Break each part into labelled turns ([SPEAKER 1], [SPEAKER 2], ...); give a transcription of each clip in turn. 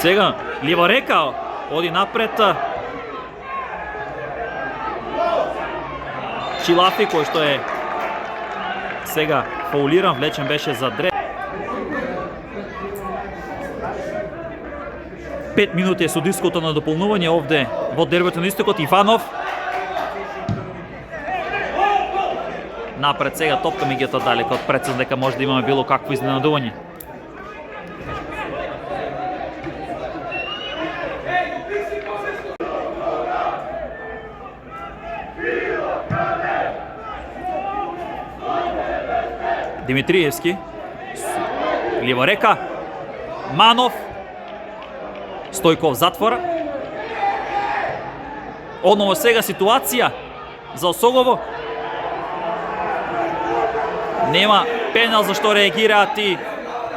[SPEAKER 1] сега лива река оди напред Чилафи, кој што е сега фаулиран, влечен беше за дреб. 5 минути е судиското на дополнување овде во дербито на истокот. Иванов напред сега топка меѓуто далеко од прецен дека може да имаме било какво изненадување. Димитриевски, лива река, Манов, Стојков затвора. Одново сега ситуација за Осогово. Нема пенал за што реагираат и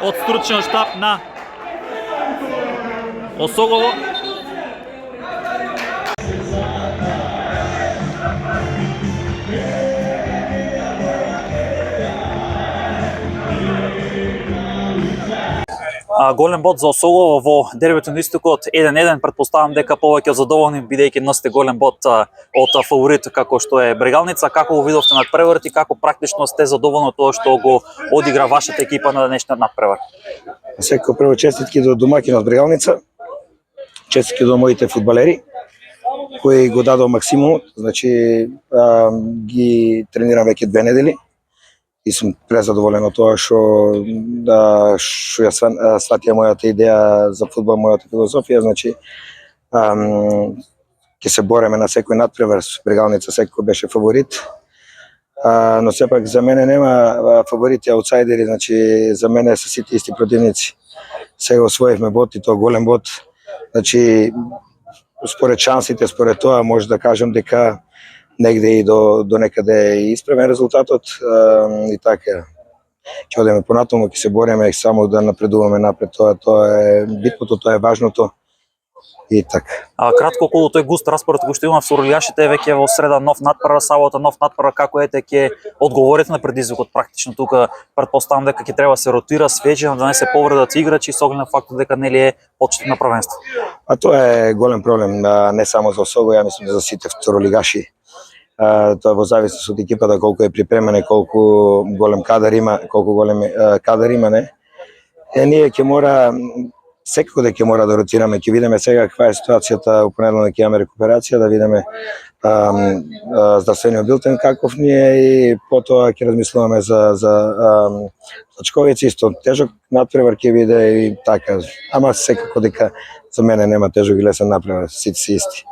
[SPEAKER 1] од стручен штаб на Осогово. Голем бод за Осогово во дербито на истокот 1-1. Претпоставам дека повеќе задоволни бидејќи носите голем бод од фаворит како што е Брегалница. Како го видовте надпреварот и како практично сте задоволни од тоа што го одигра вашата екипа на денешниот надпревар?
[SPEAKER 2] Секако прво честитки до домакинот Брегалница. Честитки до моите фудбалери кои го дадоа максимумот. Значи ги тренирам веќе 2 недели. И сум презадоволен од тоа што ја сватија мојата идеја за фудбал, мојата филозофија. Значи, ќе се бореме на секој надпревар. Брегалница секој беше фаворит. Но сепак за мене нема фаворити, аутсайдери. Значи, за мене се сите исти противници. Сега освоивме бот и тоа голем бот. Значи, според шансите, според тоа, може да кажем дека негде и до некаде е исправен резултатот и така. Ќе одеме понатаму, ќе се бориме само да напредуваме напред. Тоа е битното, тоа е важното и така.
[SPEAKER 1] Кратко околу тој густ распоред кој што има фурулијашите веќе во среда нов надпревар, сабота нов надпревар, како ете ќе одговорите на предизвикот практично тука? Претпоставам дека ќе треба се ротира свежи, да не се повредат играчи со оглед на фактот дека нели е почеток на првенство.
[SPEAKER 2] Тоа е голем проблем, не само за Осого, ја мислам за сите второлигаши. Тоа во зависност од екипата колку е припремена, колку голем кадар има, не. Ние ќе мора секако дека мора да ротираме, ќе видиме сега каква е ситуацијата, у понеделник ќе имаме рекуперација, да видиме здравствениот билтен каков ни е и потоа ќе размислуваме за Точковици, исто тежок надпревар ќе биде и така. Ама секако дека за мене нема тежок и лесен надпревар, сите си исти.